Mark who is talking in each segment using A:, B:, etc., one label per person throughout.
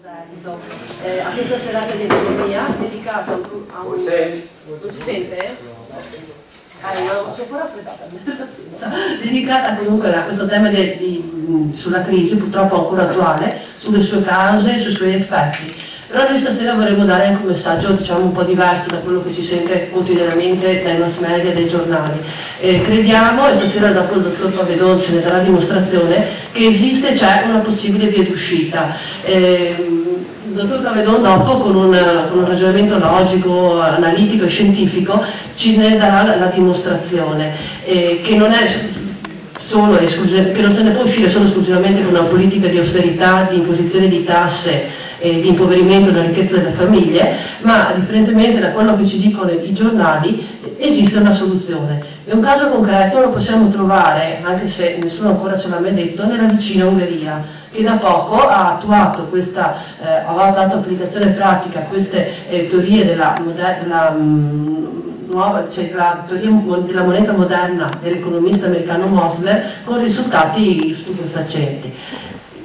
A: D'Arzo, a questa serata di economia dedicata a un... Non si sente? Sono ancora raffreddata, dedicata comunque a questo tema sulla crisi, purtroppo ancora attuale, sulle sue cause e sui suoi effetti. Però noi stasera vorremmo dare anche un messaggio, diciamo, un po' diverso da quello che si sente quotidianamente dai mass media e dai giornali. Crediamo, e stasera dopo il dottor Pavedon ce ne darà dimostrazione, che esiste, c'è una possibile via d'uscita. Il dottor Pavedon dopo, con un ragionamento logico, analitico e scientifico, ci ne darà la dimostrazione, che non è solo che non se ne può uscire solo esclusivamente con una politica di austerità, di imposizione di tasse, di impoverimento della ricchezza delle famiglie, ma differentemente da quello che ci dicono i giornali esiste una soluzione. E un caso concreto lo possiamo trovare, anche se nessuno ancora ce l'ha mai detto, nella vicina Ungheria, che da poco ha attuato ha dato applicazione pratica a queste teorie della della moneta moderna dell'economista americano Mosler, con risultati stupefacenti.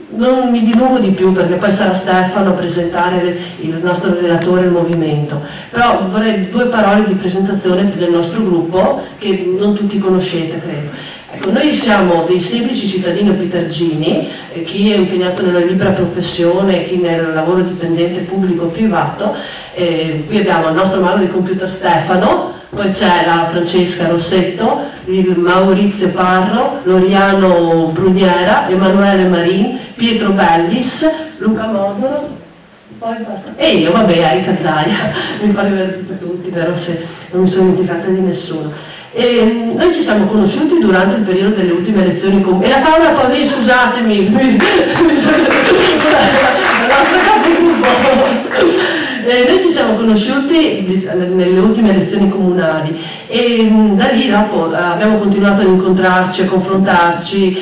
A: Non mi dilungo di più perché poi sarà Stefano a presentare il nostro relatore, il movimento, però vorrei 2 parole di presentazione del nostro gruppo che non tutti conoscete, credo. Ecco, noi siamo dei semplici cittadini pitergini, chi è impegnato nella libera professione, chi nel lavoro dipendente pubblico o privato. Qui abbiamo il nostro mago di computer Stefano, poi c'è la Francesca Rossetto, il Maurizio Parro, Loriano Bruniera, Emanuele Marin, Pietro Bellis, Luca Modolo, poi basta. E io, vabbè, Erika Zaia, mi pare di aver detto tutti, però se non mi sono dimenticata di nessuno. Noi ci siamo conosciuti durante il periodo delle ultime elezioni e la Paola Paolini, scusatemi, noi ci siamo conosciuti nelle ultime elezioni comunali e da lì dopo abbiamo continuato ad incontrarci, a confrontarci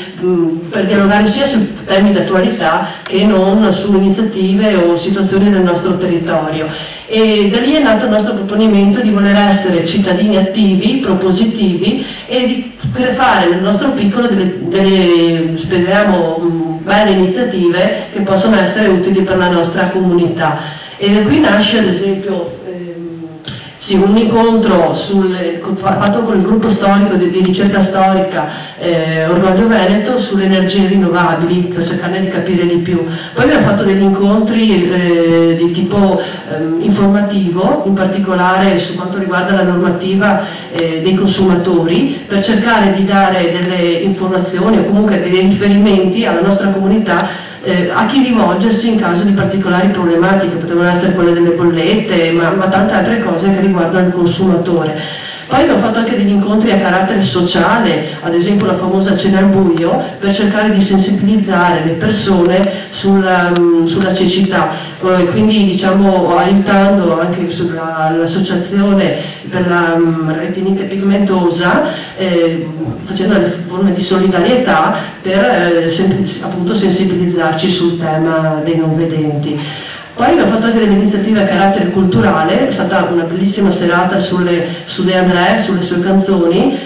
A: per dialogare sia su temi di attualità che non su iniziative o situazioni del nostro territorio. E da lì è nato il nostro proponimento di voler essere cittadini attivi, propositivi e di fare nel nostro piccolo speriamo, belle iniziative che possono essere utili per la nostra comunità. E da qui nasce ad esempio un incontro fatto con il gruppo storico di ricerca storica Orgoglio Veneto sulle energie rinnovabili per cercare di capire di più. Poi abbiamo fatto degli incontri di tipo informativo, in particolare su quanto riguarda la normativa dei consumatori, per cercare di dare delle informazioni o comunque dei riferimenti alla nostra comunità a chi rivolgersi in caso di particolari problematiche, potevano essere quelle delle bollette, ma tante altre cose che riguardano il consumatore. Poi abbiamo fatto anche degli incontri a carattere sociale, ad esempio la famosa cena al buio, per cercare di sensibilizzare le persone sulla cecità, quindi diciamo aiutando anche l'associazione per la retinite pigmentosa, facendo delle forme di solidarietà per appunto sensibilizzarci sul tema dei non vedenti. Poi abbiamo fatto anche delle iniziative a carattere culturale, è stata una bellissima serata su De André, sulle sue canzoni,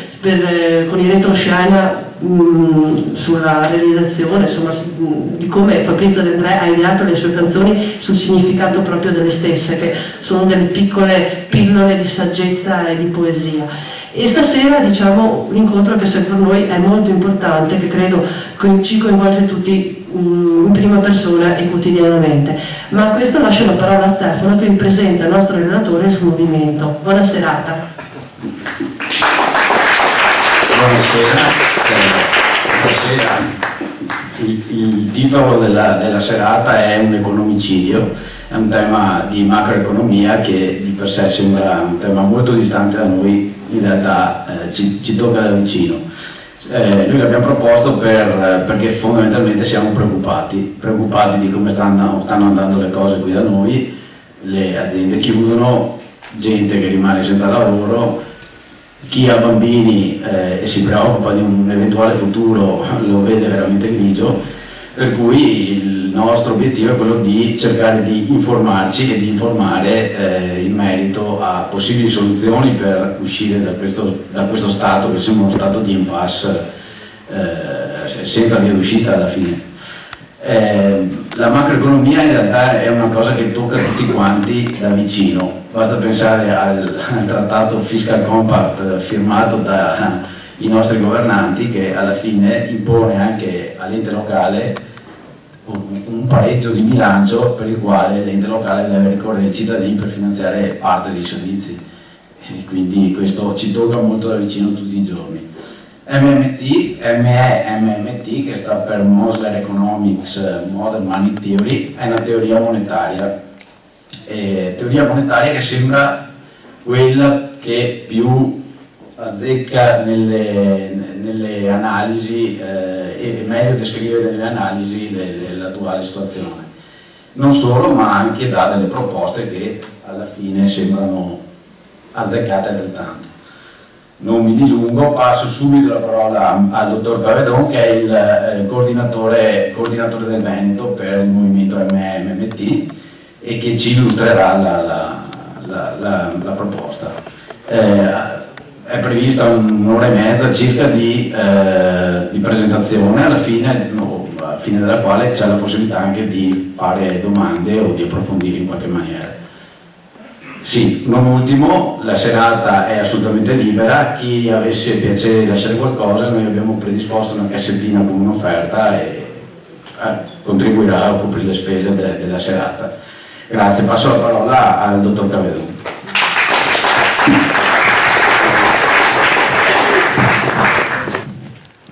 A: con i retroscena sulla realizzazione, insomma, di come Fabrizio De André ha ideato le sue canzoni sul significato proprio delle stesse, che sono delle piccole pillole di saggezza e di poesia. E stasera diciamo l'incontro che per noi è molto importante, che credo ci coinvolge tutti in prima persona e quotidianamente. Ma a questo lascio la parola a Stefano che vi presenta il nostro relatore e il suo movimento. Buona serata.
B: Buonasera. Stasera il titolo della serata è un economicidio, è un tema di macroeconomia che di per sé sembra un tema molto distante da noi, in realtà ci tocca da vicino. Noi l'abbiamo proposto perché fondamentalmente siamo preoccupati di come stanno andando le cose qui da noi, le aziende chiudono, gente che rimane senza lavoro, chi ha bambini e si preoccupa di un eventuale futuro lo vede veramente grigio, per cui il nostro obiettivo è quello di cercare di informarci e di informare in merito a possibili soluzioni per uscire da questo stato che sembra uno stato di impasse senza via d'uscita alla fine. La macroeconomia in realtà è una cosa che tocca tutti quanti da vicino, basta pensare al trattato Fiscal Compact firmato dai nostri governanti, che alla fine impone anche all'ente locale un pareggio di bilancio per il quale l'ente locale deve ricorrere ai cittadini per finanziare parte dei servizi, e quindi questo ci tocca molto da vicino tutti i giorni. MMT, che sta per Mosler Economics Modern Money Theory, è una teoria monetaria che sembra quella che più azzecca nelle analisi e meglio descrive nelle analisi dell'attuale situazione. Non solo, ma anche dà delle proposte che alla fine sembrano azzeccate altrettanto. Non mi dilungo, passo subito la parola al dottor Cavedon, che è il coordinatore del Veneto per il movimento MMT e che ci illustrerà la proposta. È prevista un'ora e mezza circa di presentazione, alla fine della quale c'è la possibilità anche di fare domande o di approfondire in qualche maniera. Sì, non ultimo, la serata è assolutamente libera, chi avesse piacere di lasciare qualcosa, noi abbiamo predisposto una cassettina con un'offerta e contribuirà a coprire le spese della serata. Grazie, passo la parola al dottor Cavedon.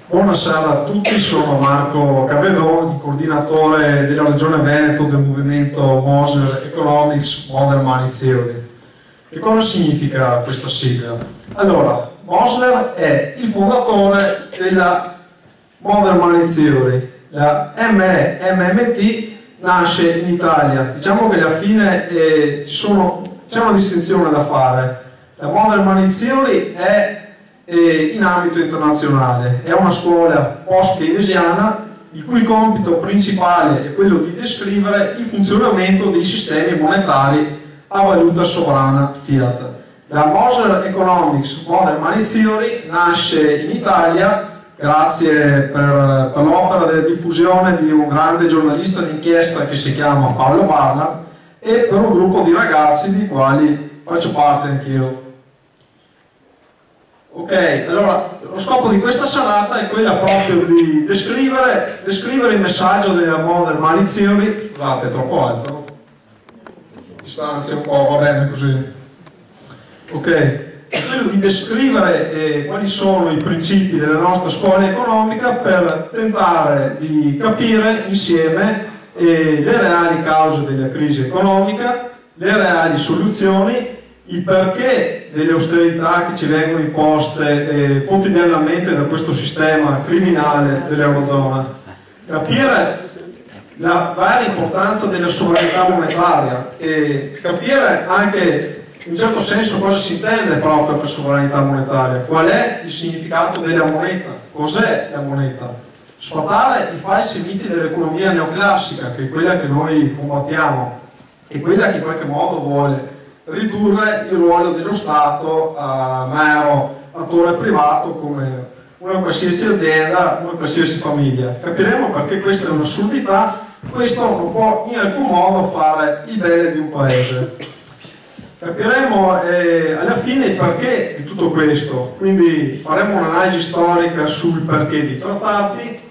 C: Buonasera a tutti, sono Marco Cavedon, il coordinatore della Regione Veneto del movimento Mosler Economics Modern Money Theory. Che cosa significa questa sigla? Allora, Mosler è il fondatore della Modern Money Theory. La MMT nasce in Italia. Diciamo che alla fine c'è una distinzione da fare. La Modern Money Theory è in ambito internazionale, è una scuola post-keynesiana il cui compito principale è quello di descrivere il funzionamento dei sistemi monetari a valuta sovrana fiat. La Mosler Economics Modern Money Theory nasce in Italia grazie per l'opera della diffusione di un grande giornalista d'inchiesta che si chiama Paolo Barnard e per un gruppo di ragazzi di quali faccio parte anch'io. Ok, allora lo scopo di questa serata è quella proprio di descrivere il messaggio della Modern Money Theory. Scusate, è troppo alto, distanza un po', va bene così. Ok, è quello di descrivere quali sono i principi della nostra scuola economica per tentare di capire insieme le reali cause della crisi economica, le reali soluzioni, il perché delle austerità che ci vengono imposte quotidianamente da questo sistema criminale dell'Eurozona, capire la vera importanza della sovranità monetaria e capire anche in un certo senso cosa si intende proprio per sovranità monetaria, qual è il significato della moneta, cos'è la moneta, sfatare i falsi miti dell'economia neoclassica, che è quella che noi combattiamo e quella che in qualche modo vuole ridurre il ruolo dello Stato a mero attore privato come una qualsiasi azienda, una qualsiasi famiglia. Capiremo perché questa è un'assurdità, questo non può in alcun modo fare il bene di un paese. Capiremo alla fine il perché di tutto questo, quindi faremo un'analisi storica sul perché dei trattati,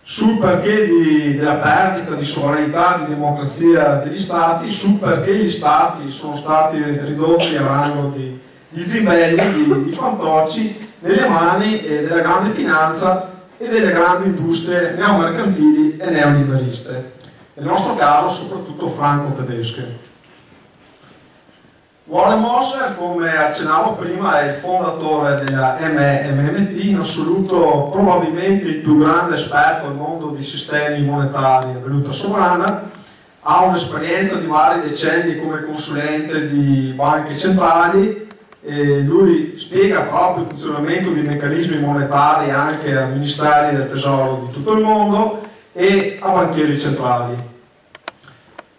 C: sul perché della perdita di sovranità, di democrazia degli stati, sul perché gli stati sono stati ridotti a rango di zimbelli, di fantocci nelle mani della grande finanza e delle grandi industrie neomercantili e neoliberiste, nel nostro caso soprattutto franco-tedesche. Warren Mosler, come accennavo prima, è il fondatore della MMT, in assoluto probabilmente il più grande esperto al mondo di sistemi monetari a valuta sovrana, ha un'esperienza di vari decenni come consulente di banche centrali e lui spiega proprio il funzionamento di meccanismi monetari anche a ministeri del tesoro di tutto il mondo e a banchieri centrali.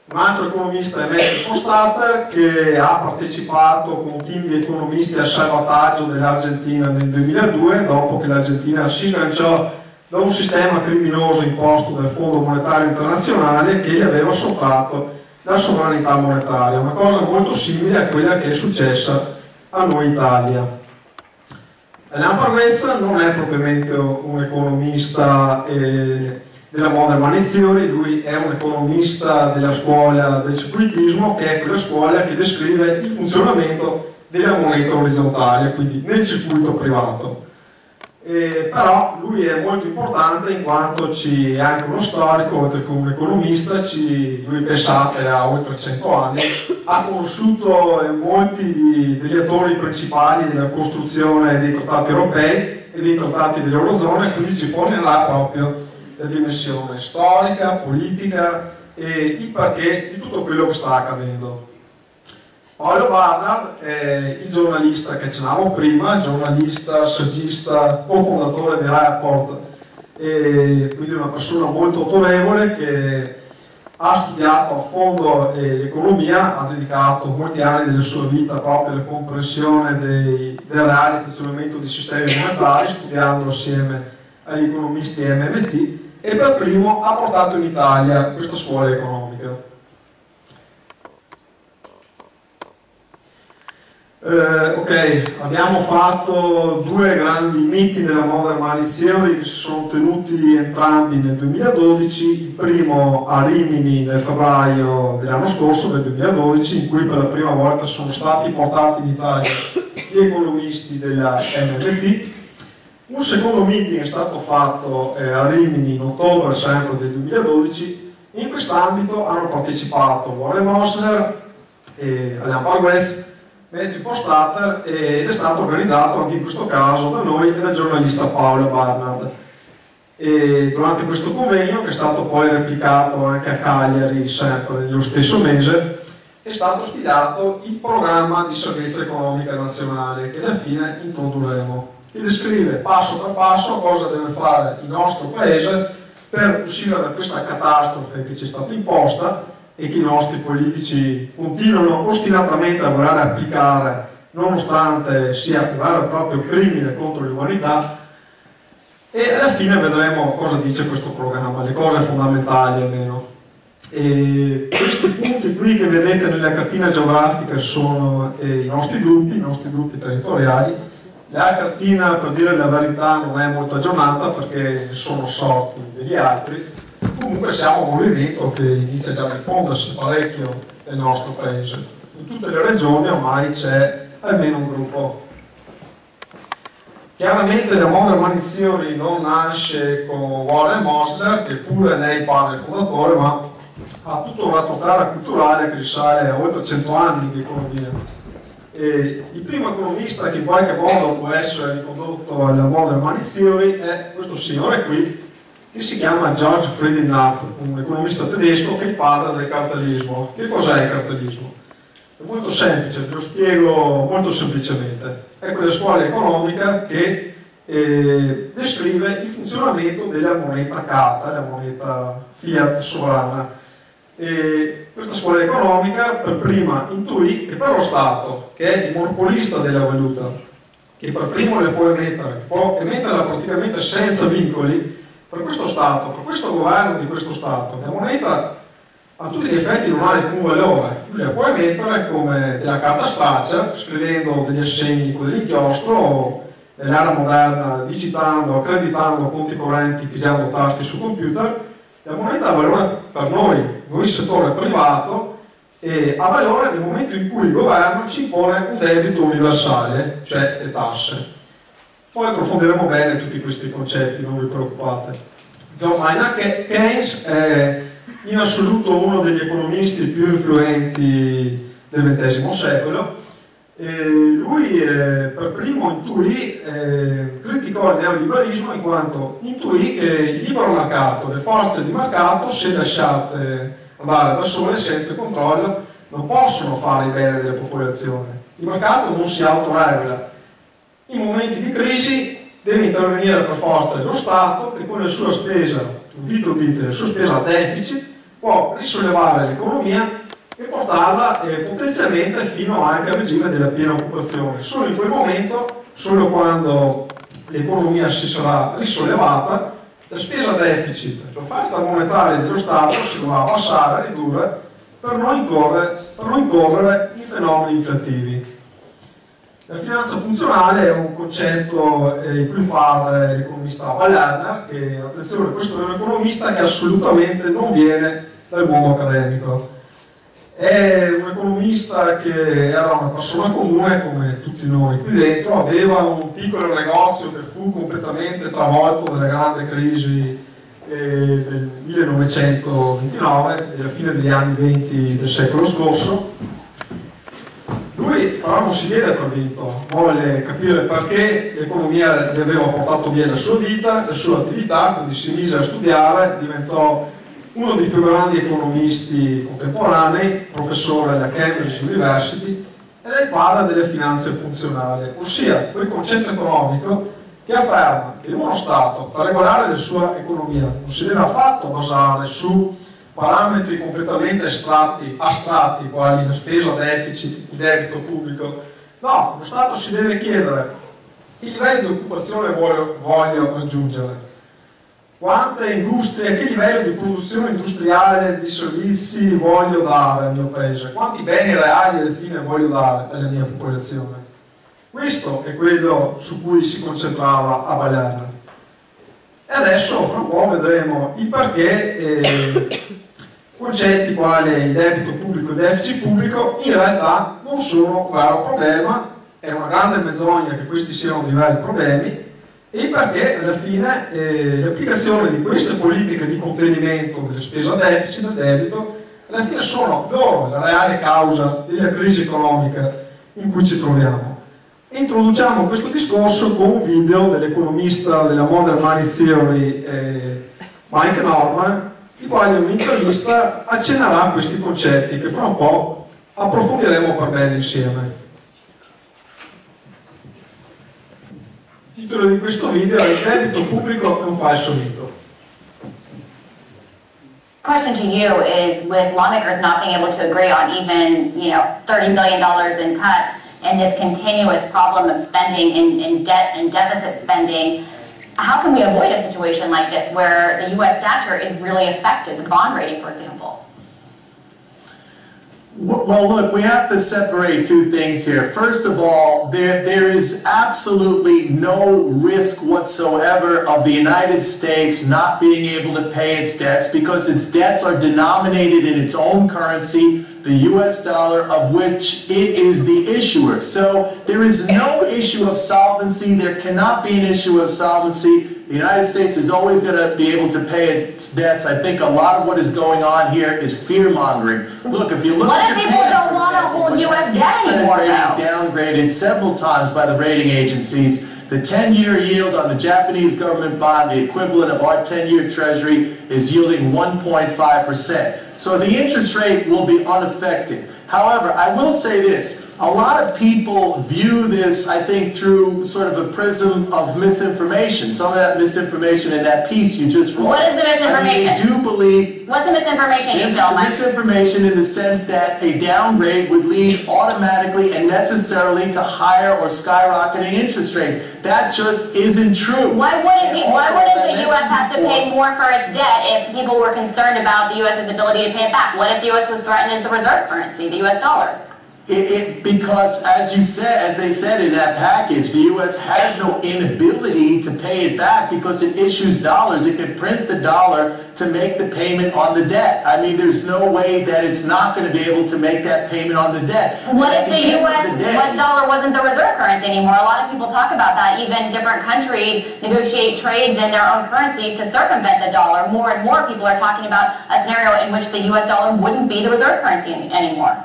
C: Un altro economista è Matthew Fostater, che ha partecipato con un team di economisti al salvataggio dell'Argentina nel 2002, dopo che l'Argentina si sganciò da un sistema criminoso imposto dal Fondo Monetario Internazionale che gli aveva sottratto la sovranità monetaria, una cosa molto simile a quella che è successa a noi Italia. Alain Parvez non è propriamente un economista della Modern Money Theory, lui è un economista della scuola del circuitismo, che è quella scuola che descrive il funzionamento della moneta orizzontale, quindi nel circuito privato. Però lui è molto importante in quanto è anche uno storico, oltre che un economista, lui pensate ha oltre 100 anni, ha conosciuto molti degli attori principali della costruzione dei trattati europei e dei trattati dell'Eurozona, e quindi ci fornirà proprio la dimensione storica, politica e il perché di tutto quello che sta accadendo. Paolo Barnard è il giornalista che accennavo prima, giornalista, saggista, cofondatore di Rapport, e quindi una persona molto autorevole che ha studiato a fondo l'economia, ha dedicato molti anni della sua vita proprio alla comprensione del reale funzionamento dei sistemi monetari, studiando assieme agli economisti MMT, e per primo ha portato in Italia questa scuola economica. Ok, abbiamo fatto due grandi meeting della Modern Money Theory che si sono tenuti entrambi nel 2012, il primo a Rimini nel febbraio dell'anno scorso, del 2012, in cui per la prima volta sono stati portati in Italia gli economisti della MMT. Un secondo meeting è stato fatto a Rimini in ottobre sempre del 2012, e in quest'ambito hanno partecipato Warren Mosler e Alain Parvez, Matthew Forstater, ed è stato organizzato anche in questo caso da noi e dal giornalista Paolo Barnard. E durante questo convegno, che è stato poi replicato anche a Cagliari sempre nello stesso mese, è stato studiato il programma di salvezza economica nazionale che alla fine introdurremo, che descrive passo per passo cosa deve fare il nostro paese per uscire da questa catastrofe che ci è stata imposta e che i nostri politici continuano ostinatamente a voler applicare, nonostante sia un vero e proprio crimine contro l'umanità. E alla fine vedremo cosa dice questo programma, le cose fondamentali almeno. E questi punti qui che vedete nella cartina geografica sono i nostri gruppi territoriali. La cartina, per dire la verità, non è molto aggiornata perché sono sorti degli altri. Comunque siamo un movimento che inizia già a diffondersi parecchio nel nostro paese. In tutte le regioni ormai c'è almeno un gruppo. Chiaramente la Modern Money Theory non nasce con Warren Mosler, che pure ne è il padre fondatore, ma ha tutta una totale culturale che risale a oltre 100 anni di economia. E il primo economista che in qualche modo può essere ricondotto alla Modern Money Theory è questo signore qui, che si chiama George Friedrich Knapp, un economista tedesco che è il padre del cartellismo. Che cos'è il cartellismo? È molto semplice, ve lo spiego molto semplicemente. È quella scuola economica che descrive il funzionamento della moneta carta, la moneta fiat sovrana. E questa scuola economica per prima intuì che per lo Stato, che è il monopolista della valuta, che per primo le può emetterla praticamente senza vincoli, per questo Stato, per questo governo di questo Stato, la moneta a tutti gli effetti non ha alcun valore. Lui la può emettere come della carta straccia, scrivendo degli assegni con dell'inchiostro, o nell'era moderna digitando, accreditando conti correnti, pigiando tasti su computer. La moneta ha valore per noi settore privato, e ha valore nel momento in cui il governo ci impone un debito universale, cioè le tasse. Poi approfondiremo bene tutti questi concetti, non vi preoccupate. John Maynard Keynes è in assoluto uno degli economisti più influenti del XX secolo. Lui per primo criticò il neoliberismo in quanto intuì che il libero mercato, le forze di mercato, se lasciate andare da sole senza controllo, non possono fare il bene della popolazione. Il mercato non si autoregola. In momenti di crisi deve intervenire per forza dello Stato, che con la sua spesa, la sua spesa a deficit, può risollevare l'economia e portarla potenzialmente fino anche al regime della piena occupazione. Solo in quel momento, solo quando l'economia si sarà risollevata, la spesa deficit, l'offerta monetaria dello Stato si doveva abbassare, ridurre, per non incorrere in fenomeni inflattivi. La finanza funzionale è un concetto il cui padre è l'economista Lerner, che, attenzione, questo è un economista che assolutamente non viene dal mondo accademico. È un economista che era una persona comune come tutti noi qui dentro, aveva un piccolo negozio che fu completamente travolto dalla grande crisi del 1929, della fine degli anni 20 del secolo scorso. Lui però non si diede per vinto, volle capire perché l'economia gli aveva portato via la sua vita, la sua attività, quindi si mise a studiare, diventò uno dei più grandi economisti contemporanei, professore alla Cambridge University, ed è il padre delle finanze funzionali, ossia quel concetto economico che afferma che uno Stato, per regolare la sua economia, non si deve affatto basare su parametri completamente astratti, quali la spesa, il deficit, il debito pubblico. No, lo Stato si deve chiedere che livello di occupazione voglio raggiungere, quante industrie, che livello di produzione industriale, di servizi voglio dare al mio paese, quanti beni reali alla fine voglio dare alla mia popolazione. Questo è quello su cui si concentrava a Lerner. E adesso fra un po' vedremo il perché concetti quali il debito pubblico e il deficit pubblico in realtà non sono un vero problema, è una grande menzogna che questi siano dei veri problemi, e perché alla fine l'applicazione di queste politiche di contenimento delle spese a deficit e debito alla fine sono loro la reale causa della crisi economica in cui ci troviamo. E introduciamo questo discorso con un video dell'economista della Modern Money Theory Mike Norman, il quale in un'intervista accennerà questi concetti che fra un po' approfondiremo per bene insieme. Il titolo di questo video è: il debito pubblico è un falso mito.
D: Question to you is, with lawmakers not being able to agree on even, $30 billion in cuts and this continuous problem of spending in debt and deficit spending, how can we avoid a situation like this where the U.S. stature is really affected, the bond rating, for example?
E: Well, look, we have to separate two things here. First of all, there is absolutely no risk whatsoever of the United States not being able to pay its debts, because its debts are denominated in its own currency, the US dollar, of which it is the issuer. So there is no issue of solvency. There cannot be an issue of solvency. The United States is always going to be able to pay its debts. I think a lot of what is going on here is fear-mongering. Look, if you look at Japan,
D: people don't want to hold U.S. debt anymore now?
E: Downgraded several times by the rating agencies. The 10-year yield on the Japanese government bond, the equivalent of our 10-year treasury, is yielding 1.5%. So the interest rate will be unaffected. However, I will say this. A lot of people view this, I think, through sort of a prism of misinformation. Some of that misinformation in that piece you just wrote.
D: What is the misinformation?
E: I mean, they do believe...
D: What's the misinformation you tell me?
E: Misinformation in the sense that a downgrade would lead automatically and necessarily to higher or skyrocketing interest rates. That just isn't true.
D: Why wouldn't the U.S. have to pay more for its debt if people were concerned about the U.S.'s ability to pay it back? What if the U.S. was threatened as the reserve currency, the U.S. dollar?
E: Because, as you said, as they said in that package, the U.S. has no inability to pay it back because it issues dollars. It can print the dollar to make the payment on the debt. I mean, there's no way that it's not going to be able to make that payment on the debt.
D: What if the U.S. dollar wasn't the reserve currency anymore? A lot of people talk about that. Even different countries negotiate trades in their own currencies to circumvent the dollar. More and more people are talking about a scenario in which the U.S. dollar wouldn't be the reserve currency anymore.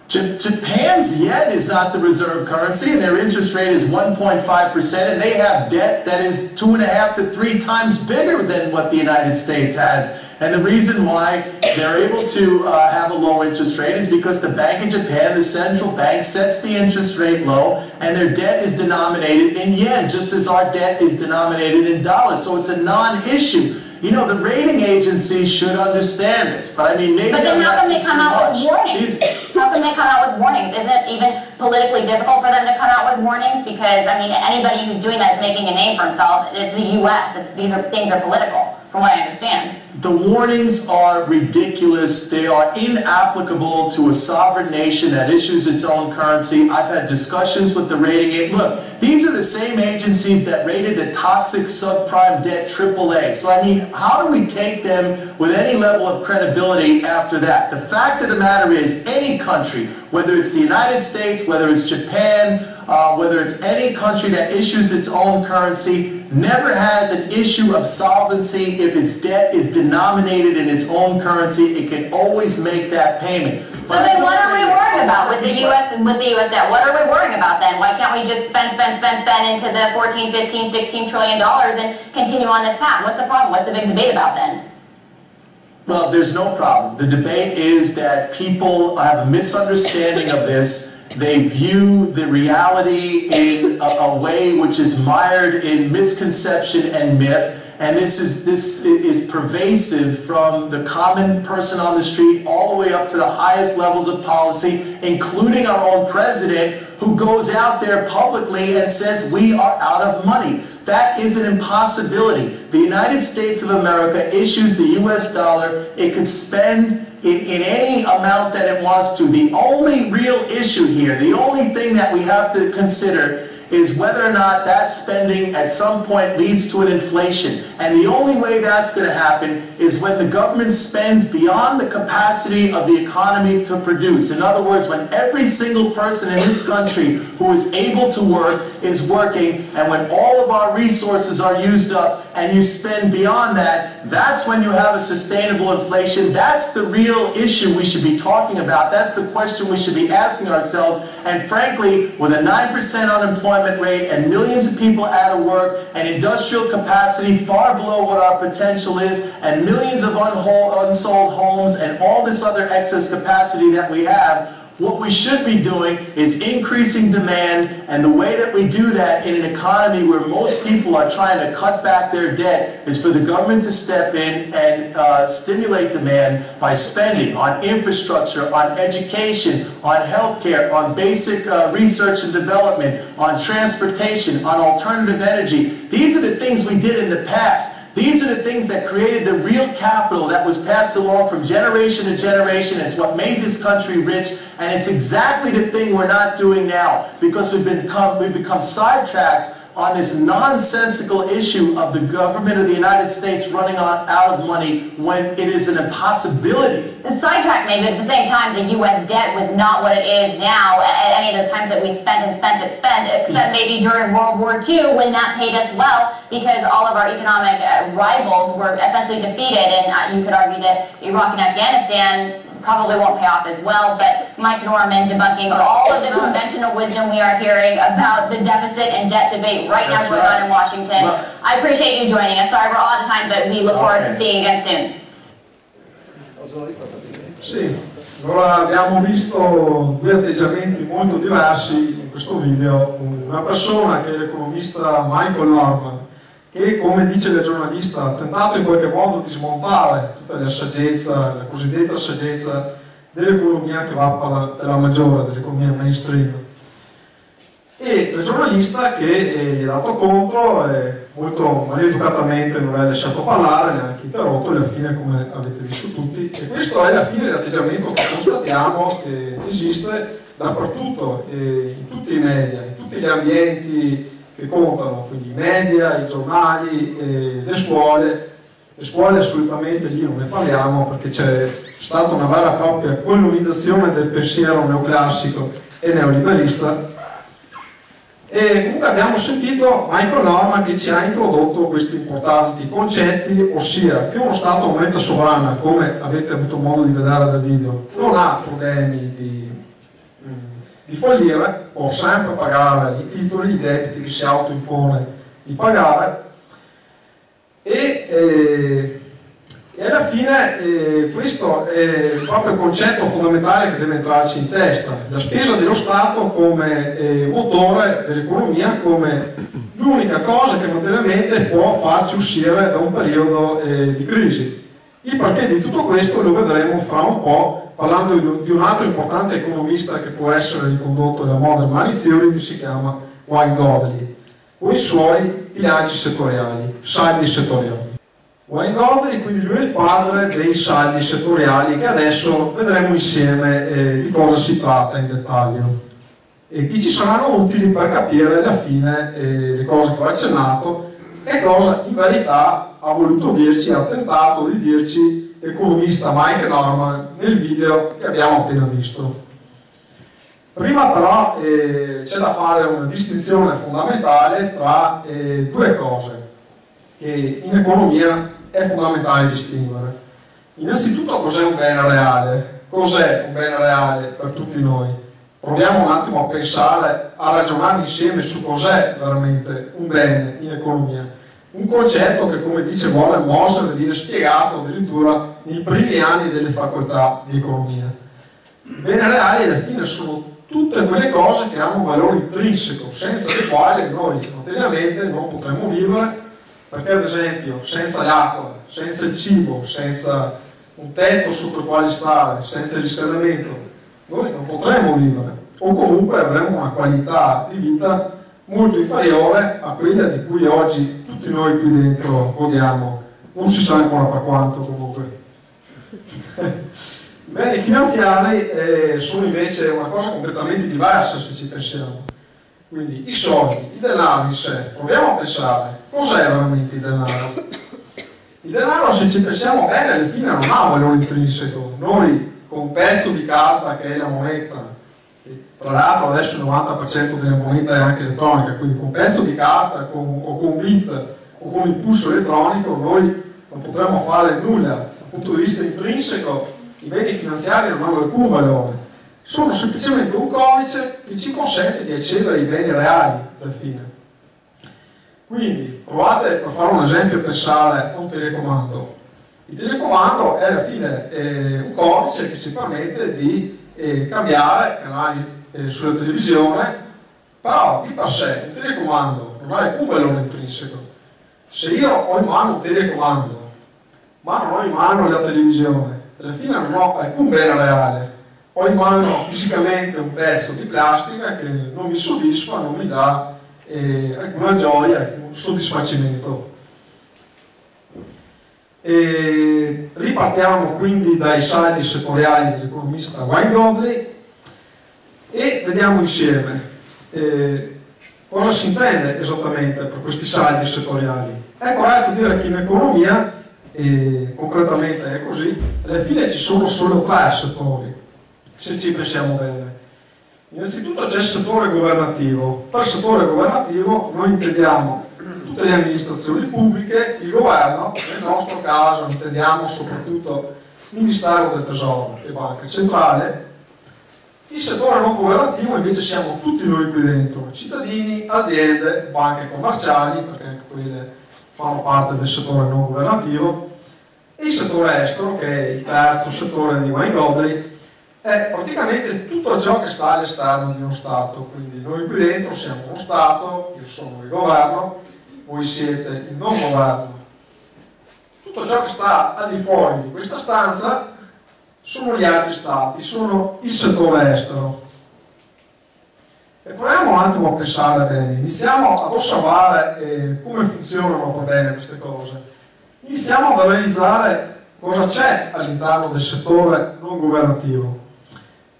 E: Japan's yen is not the reserve currency, and their interest rate is 1.5%, and they have debt that is 2.5 to 3 times bigger than what the United States has. And the reason why they're able to have a low interest rate is because the Bank of Japan, the central bank, sets the interest rate low, and their debt is denominated in yen, just as our debt is denominated in dollars. So it's a non-issue. You know, the rating agencies should understand this, but I mean, maybe
D: But then
E: I'm
D: how come they
E: asking
D: come
E: too
D: out
E: much.
D: with warnings? How come they come out with warnings? Isn't it even politically difficult for them to come out with warnings? Because, I mean, anybody who's doing that is making a name for himself. It's the U.S. Things are political, from what I understand.
E: The warnings are ridiculous. They are inapplicable to a sovereign nation that issues its own currency. I've had discussions with the rating agencies. Look, these are the same agencies that rated the toxic subprime debt AAA. So I mean, how do we take them with any level of credibility after that? The fact of the matter is, any country, whether it's the United States, whether it's Japan, whether it's any country that issues its own currency, never has an issue of solvency if its debt is denominated in its own currency. It can always make that payment.
D: So then what are we worrying about with the U.S. debt? What are we worrying about then? Why can't we just spend into the 14, 15, 16 trillion dollars and continue on this path? What's the problem? What's the big debate about then?
E: Well, there's no problem. The debate is that people have a misunderstanding of this. They view the reality in a way which is mired in misconception and myth. And this is pervasive from the common person on the street all the way up to the highest levels of policy, including our own president, who goes out there publicly and says we are out of money. That is an impossibility. The United States of America issues the US dollar. It could spend in any amount that it wants to. The only real issue here, the only thing that we have to consider is whether or not that spending at some point leads to an inflation. And the only way that's going to happen is when the government spends beyond the capacity of the economy to produce. In other words, when every single person in this country who is able to work is working, and when all of our resources are used up and you spend beyond that, that's when you have a sustainable inflation. That's the real issue we should be talking about. That's the question we should be asking ourselves. And frankly, with a 9% unemployment rate and millions of people out of work and industrial capacity far below what our potential is and millions of unsold homes and all this other excess capacity that we have, what we should be doing is increasing demand, and the way that we do that in an economy where most people are trying to cut back their debt is for the government to step in and stimulate demand by spending on infrastructure, on education, on healthcare, on basic research and development, on transportation, on alternative energy. These are the things we did in the past. These are the things that created the real capital that was passed along from generation to generation. It's what made this country rich, and it's exactly the thing we're not doing now, because we've become sidetracked on this nonsensical issue of the government of the United States running out of money when it is an impossibility.
D: The sidetrack maybe, but at the same time, the U.S. debt was not what it is now at any of those times that we spent, except maybe during World War II when that paid us well, because all of our economic rivals were essentially defeated, and you could argue that Iraq and Afghanistan probably won't pay off as well. But Mike Norman debunking all of the conventional wisdom we are hearing about the deficit and debt debate right now going on in Washington. I appreciate you joining us. Sorry we're all out of time, but we look forward to seeing you again soon.
C: Sì, allora abbiamo visto due atteggiamenti molto diversi in questo video. Una persona che è l'economista Michael Norman, che, come dice la giornalista, ha tentato in qualche modo di smontare tutta la saggezza, la cosiddetta saggezza dell'economia che va per la maggiore, dell'economia mainstream. E la giornalista che gli ha dato contro, molto maleducatamente non l'ha lasciato parlare, l'ha anche interrotto, e alla fine, come avete visto tutti, e questo è alla fine l'atteggiamento che constatiamo che esiste dappertutto, in tutti i media, in tutti gli ambienti che contano, quindi i media, i giornali, le scuole. Le scuole assolutamente lì non ne parliamo, perché c'è stata una vera e propria colonizzazione del pensiero neoclassico e neoliberista. E comunque abbiamo sentito Michael Norman che ci ha introdotto questi importanti concetti, ossia che uno Stato moneta sovrana, come avete avuto modo di vedere dal video, non ha problemi di fallire, può sempre pagare i titoli, i debiti che si autoimpone di pagare, e alla fine questo è proprio il concetto fondamentale che deve entrarci in testa: la spesa dello Stato come motore dell'economia, come l'unica cosa che materialmente può farci uscire da un periodo di crisi. Il perché di tutto questo lo vedremo fra un po', parlando di un altro importante economista che può essere ricondotto nella Modern Money Theory, che si chiama Wayne Godley, o i suoi bilanci settoriali, saldi settoriali. Wayne Godley, quindi lui è il padre dei saldi settoriali, che adesso vedremo insieme di cosa si tratta in dettaglio e che ci saranno utili per capire alla fine le cose che ho accennato e cosa in verità ha voluto dirci, ha tentato di dirci l'economista Mike Norman nel video che abbiamo appena visto. Prima però c'è da fare una distinzione fondamentale tra due cose che in economia è fondamentale distinguere. Innanzitutto cos'è un bene reale? Cos'è un bene reale per tutti noi? Proviamo un attimo a pensare, a ragionare insieme su cos'è veramente un bene in economia. Un concetto che, come dice Warren Moser, viene spiegato addirittura nei primi anni delle facoltà di economia. I beni reali alla fine sono tutte quelle cose che hanno un valore intrinseco, senza le quali noi materialmente non potremmo vivere, perché ad esempio senza l'acqua, senza il cibo, senza un tetto sotto il quale stare, senza il riscaldamento, noi non potremmo vivere, o comunque avremo una qualità di vita molto inferiore a quella di cui oggi tutti noi qui dentro godiamo, non si sa ancora per quanto comunque. I beni finanziari sono invece una cosa completamente diversa se ci pensiamo. Quindi i soldi, il denaro in sé, proviamo a pensare, cos'è veramente il denaro? Il denaro, se ci pensiamo bene, alla fine non ha un valore intrinseco. Noi con un pezzo di carta che è la moneta, tra l'altro adesso il 90% delle monete è anche elettronica, quindi con un pezzo di carta o con un bit o con un impulso elettronico noi non potremmo fare nulla. Dal punto di vista intrinseco i beni finanziari non hanno alcun valore. Sono semplicemente un codice che ci consente di accedere ai beni reali alla fine. Quindi provate, per fare un esempio, a pensare a un telecomando. Il telecomando è alla fine un codice che ci permette di cambiare canali sulla televisione, però di per sé un telecomando non ha alcun valore intrinseco. Se io ho in mano un telecomando, ma non ho in mano la televisione, alla fine non ho alcun bene reale. Ho in mano fisicamente un pezzo di plastica che non mi soddisfa, non mi dà alcuna gioia, alcun soddisfacimento. Ripartiamo quindi dai saldi settoriali dell'economista Wayne Godley e vediamo insieme cosa si intende esattamente per questi saldi settoriali. È corretto dire che in economia, concretamente è così, alla fine ci sono solo tre settori, se ci pensiamo bene. Innanzitutto c'è il settore governativo. Per settore governativo noi intendiamo tutte le amministrazioni pubbliche, il governo, nel nostro caso intendiamo soprattutto il Ministero del Tesoro e Banca Centrale. Il settore non governativo invece siamo tutti noi qui dentro, cittadini, aziende, banche commerciali, perché anche quelle fanno parte del settore non governativo, e il settore estero, che è il terzo settore di Wayne Godley, è praticamente tutto ciò che sta all'esterno di uno Stato. Quindi noi qui dentro siamo uno Stato, io sono il governo, voi siete il non governo. Tutto ciò che sta al di fuori di questa stanza sono gli altri Stati, sono il settore estero. E proviamo un attimo a pensare bene, iniziamo ad osservare come funzionano per bene queste cose. Iniziamo ad analizzare cosa c'è all'interno del settore non governativo.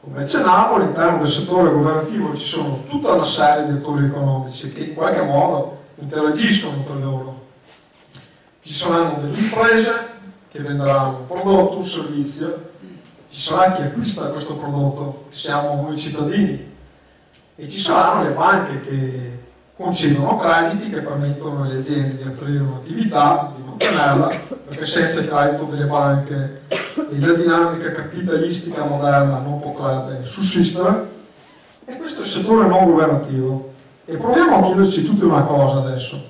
C: Come accennavo, all'interno del settore governativo ci sono tutta una serie di attori economici che in qualche modo interagiscono tra loro. Ci saranno delle imprese che venderanno un prodotto, un servizio, ci sarà chi acquista questo prodotto, che siamo noi cittadini, e ci saranno le banche che concedono crediti che permettono alle aziende di aprire un'attività, di mantenerla, perché senza il credito delle banche e la dinamica capitalistica moderna non potrebbe sussistere. E questo è il settore non governativo. E proviamo a chiederci tutti una cosa adesso.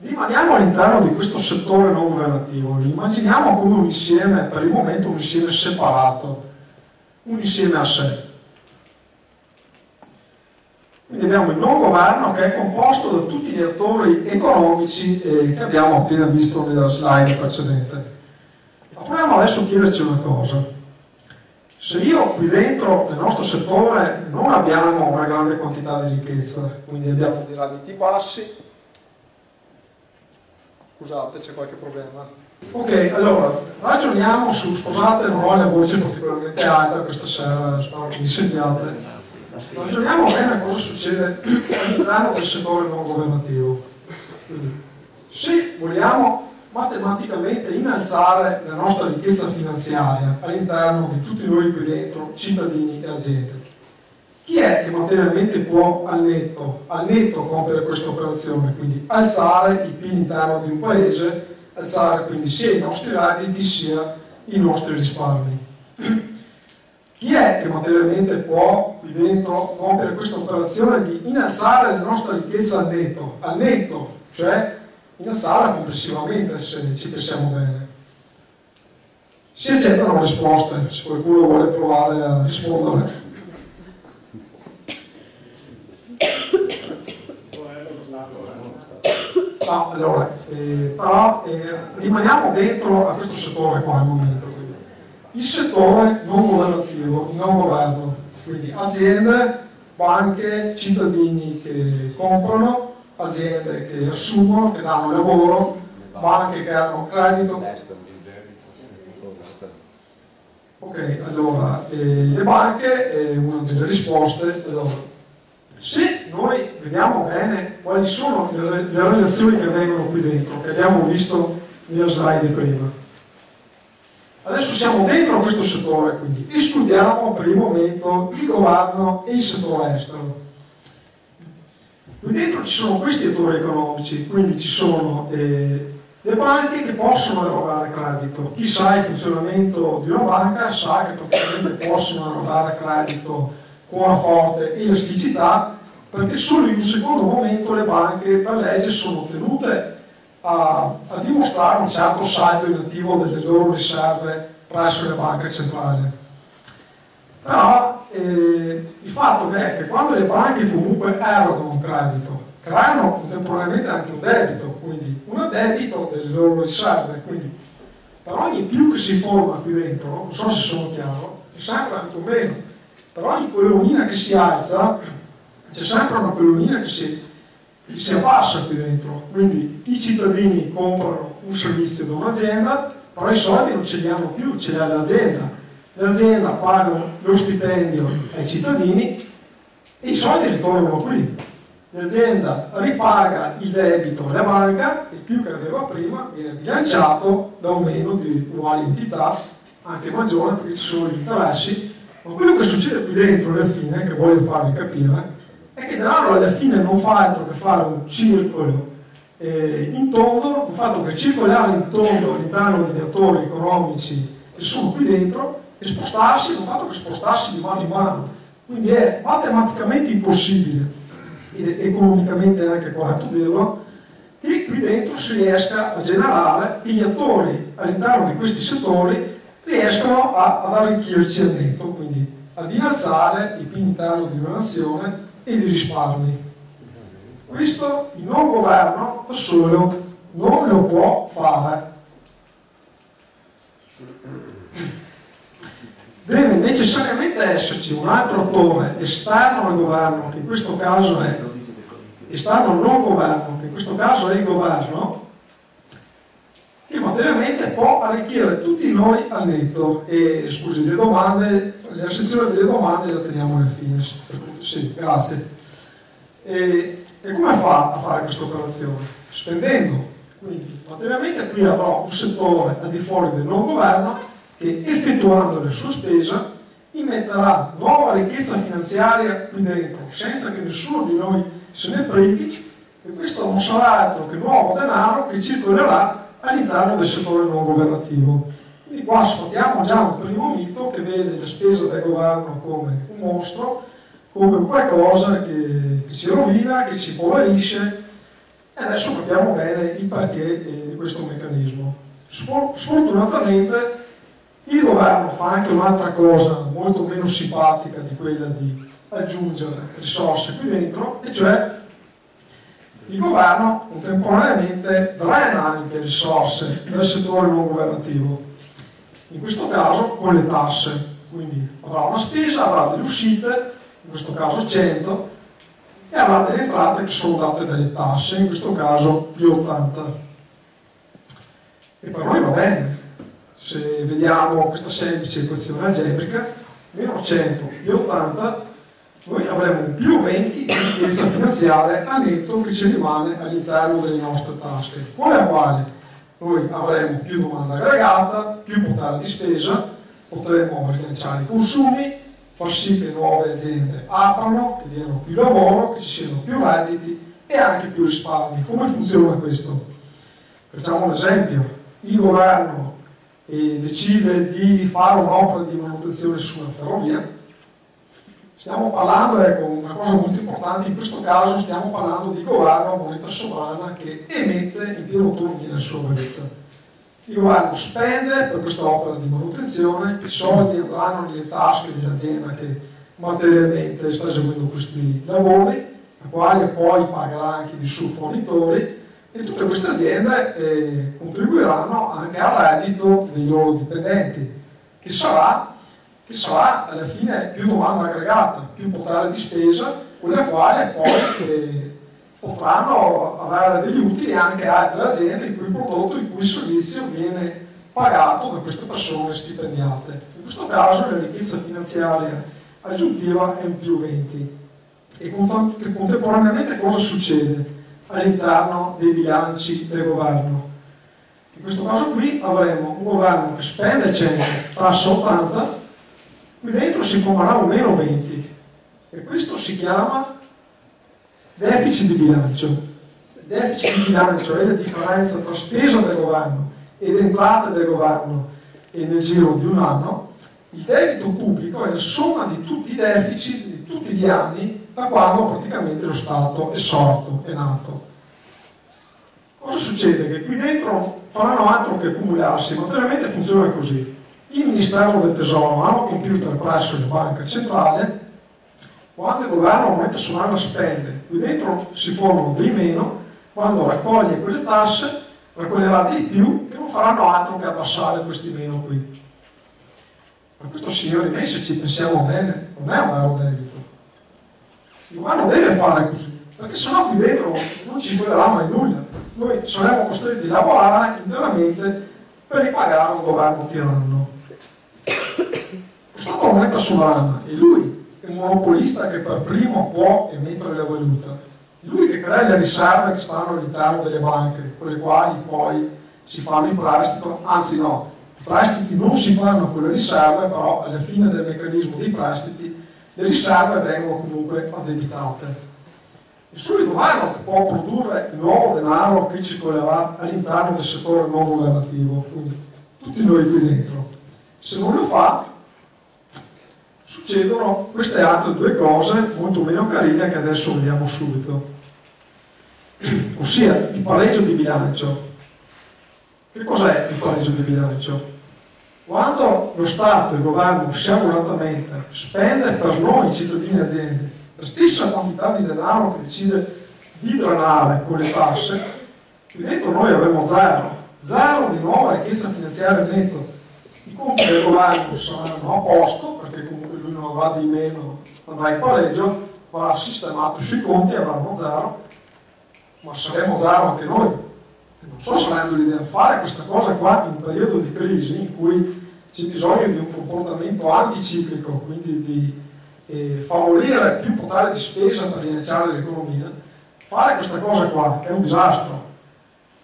C: Rimaniamo all'interno di questo settore non governativo, lo immaginiamo come un insieme, per il momento un insieme separato, un insieme a sé. Quindi abbiamo il non governo che è composto da tutti gli attori economici che abbiamo appena visto nella slide precedente. Ma proviamo adesso a chiederci una cosa. Se io qui dentro, nel nostro settore, non abbiamo una grande quantità di ricchezza, quindi abbiamo dei redditi bassi, scusate, c'è qualche problema? Ok, allora, ragioniamo su, scusate, non ho la voce particolarmente alta questa sera, spero che mi sentiate. Ragioniamo bene cosa succede all'interno del settore non governativo. Quindi, se vogliamo matematicamente innalzare la nostra ricchezza finanziaria all'interno di tutti noi qui dentro, cittadini e aziende, chi è che materialmente può al netto compiere questa operazione? Quindi alzare il PIL interno di un paese, alzare quindi sia i nostri redditi sia i nostri risparmi. Chi è che materialmente può qui dentro compiere questa operazione di innalzare la nostra ricchezza al netto, cioè innalzarla complessivamente, se ci pensiamo bene? Si accettano risposte, se qualcuno vuole provare a rispondere. No, allora, però rimaniamo dentro a questo settore qua al momento. Quindi. Il settore non governativo, il non governo, quindi aziende, banche, cittadini che comprano, aziende che assumono, che danno lavoro, banche che hanno credito. Ok, allora, le banche è una delle risposte. Allora, se noi vediamo bene quali sono le relazioni che avvengono qui dentro, che abbiamo visto nella slide prima. Adesso siamo dentro questo settore, quindi escludiamo per il momento il governo e il settore estero. Qui dentro ci sono questi attori economici, quindi ci sono le banche che possono erogare credito. Chi sa il funzionamento di una banca sa che praticamente possono erogare credito con una forte elasticità, perché solo in un secondo momento le banche per legge sono tenute a dimostrare un certo saldo in attivo delle loro riserve presso le banche centrali. Però il fatto è che quando le banche comunque erogano un credito, creano contemporaneamente anche un debito, quindi un debito delle loro riserve, quindi per ogni più che si forma qui dentro, non so se sono chiaro, c'è sempre anche un meno. Per ogni collonina che si alza c'è sempre una collonina che si abbassa qui dentro, quindi i cittadini comprano un servizio da un'azienda, però i soldi non ce li hanno più, ce li ha l'azienda. L'azienda paga lo stipendio ai cittadini e i soldi ritornano qui. L'azienda ripaga il debito alla banca, il più che aveva prima viene bilanciato da un meno di uguali entità, anche maggiore perché ci sono gli interessi. Ma quello che succede qui dentro alla fine, che voglio farvi capire, è che denaro alla fine non fa altro che fare un circolo in tondo, un fatto che circolare in tondo all'interno degli attori economici che sono qui dentro e spostarsi, un fatto che spostarsi di mano in mano. Quindi è matematicamente impossibile, ed è economicamente anche corretto dirlo, che qui dentro si riesca a generare, che gli attori all'interno di questi settori riescono ad arricchirci al netto, quindi ad innalzare il PIL interno di una nazione e di risparmi. Questo il non governo da solo non lo può fare. Deve necessariamente esserci un altro attore esterno al governo, che in questo caso è esterno al non governo, che in questo caso è il governo, che materialmente può arricchire tutti noi al netto. E scusi, le domande, la sezione delle domande la teniamo alla fine. Sì, grazie. E come fa a fare questa operazione? Spendendo. Quindi materialmente qui avrò un settore al di fuori del non governo che, effettuando le sue spese, immetterà nuova ricchezza finanziaria qui dentro, senza che nessuno di noi se ne privi, e questo non sarà altro che nuovo denaro che circolerà all'interno del settore non governativo. Quindi qua sfatiamo già un primo mito che vede le spese del governo come un mostro, come qualcosa che ci rovina, che ci impoverisce, e adesso capiamo bene il perché di questo meccanismo. Sfortunatamente il governo fa anche un'altra cosa molto meno simpatica di quella di aggiungere risorse qui dentro, e cioè il governo contemporaneamente drena anche risorse dal settore non governativo, in questo caso con le tasse. Quindi avrà una spesa, avrà delle uscite, in questo caso 100, e avrà delle entrate che sono date dalle tasse, in questo caso più 80. E per noi va bene, se vediamo questa semplice equazione algebrica, meno 100 più 80, noi avremo un più 20 di ricchezza finanziaria a netto che ci rimane all'interno delle nostre tasche, con la quale noi avremo più domanda aggregata, più potere di spesa, potremo rilanciare i consumi, far sì che nuove aziende aprano, che diano più lavoro, che ci siano più redditi e anche più risparmi. Come funziona questo? Facciamo un esempio. Il governo decide di fare un'opera di manutenzione su una ferrovia. Stiamo parlando, ecco, una cosa molto importante, in questo caso stiamo parlando di governo a moneta sovrana che emette in piena autonomia la sua valuta. Il governo spende per questa opera di manutenzione, i soldi andranno nelle tasche dell'azienda che materialmente sta eseguendo questi lavori, la quale poi pagherà anche i suoi fornitori, e tutte queste aziende contribuiranno anche al reddito dei loro dipendenti, che sarà alla fine più domanda aggregata, più potere di spesa, con la quale poi potranno avere degli utili anche altre aziende il cui prodotto, il cui servizio viene pagato da queste persone stipendiate. In questo caso la ricchezza finanziaria aggiuntiva è un più 20. E contemporaneamente cosa succede all'interno dei bilanci del governo? In questo caso qui avremo un governo che spende 100, tassa 80, qui dentro si formerà un meno 20, e questo si chiama deficit di bilancio. Il deficit di bilancio è la differenza tra spesa del governo ed entrate del governo e nel giro di un anno. Il debito pubblico è la somma di tutti i deficit di tutti gli anni da quando praticamente lo Stato è sorto, è nato. Cosa succede? Che qui dentro faranno altro che accumularsi, materialmente funziona così. Il Ministero del Tesoro ha un computer presso la banca centrale. Quando il governo a moneta sovrana spende, qui dentro si formano dei meno, quando raccoglie quelle tasse raccoglierà dei più che non faranno altro che abbassare questi meno qui. Ma questo, signori miei, se ci pensiamo bene, non è un vero debito. Il governo deve fare così, perché sennò qui dentro non ci volerà mai nulla. Noi saremo costretti a lavorare interamente per ripagare un governo tiranno. Lo Stato a moneta sovrana, e lui è un monopolista che per primo può emettere la valuta. È lui che crea le riserve che stanno all'interno delle banche, con le quali poi si fanno i prestiti, anzi no, i prestiti non si fanno con le riserve, però alla fine del meccanismo dei prestiti le riserve vengono comunque addebitate. È solo il governo che può produrre il nuovo denaro che circolerà all'interno del settore non governativo, quindi tutti noi qui dentro. Se non lo fa, succedono queste altre due cose molto meno carine che adesso vediamo subito. Ossia il pareggio di bilancio. Che cos'è il pareggio di bilancio? Quando lo Stato, il governo, sciaguratamente spende per noi, cittadini e aziende, la stessa quantità di denaro che decide di drenare con le tasse, qui dentro noi avremo zero di nuova ricchezza finanziaria netto. I conti del governo saranno a posto, perché comunque lui non avrà di meno, andrà in pareggio, avrà sistemato sui conti, avranno zero, ma saremo zero anche noi. Non so se avendo l'idea di fare questa cosa qua in un periodo di crisi in cui c'è bisogno di un comportamento anticiclico, quindi di favorire più potere di spesa per rilanciare l'economia. Fare questa cosa qua è un disastro.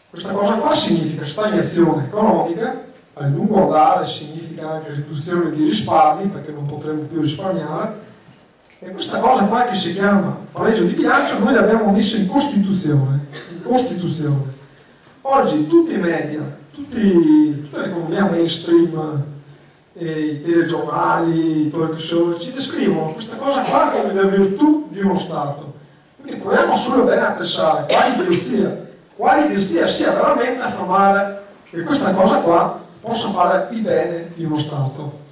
C: Questa cosa qua significa stagnazione economica, a lungo andare significa anche riduzione di risparmi, perché non potremo più risparmiare, e questa cosa qua che si chiama pareggio di bilancio noi l'abbiamo messa in Costituzione. Oggi tutti i media, tutta l'economia mainstream, i telegiornali, i talk show, ci descrivono questa cosa qua come la virtù di uno Stato. Quindi proviamo solo bene a pensare quale idiozia sia veramente affermare che questa cosa qua possa fare il bene di uno Stato.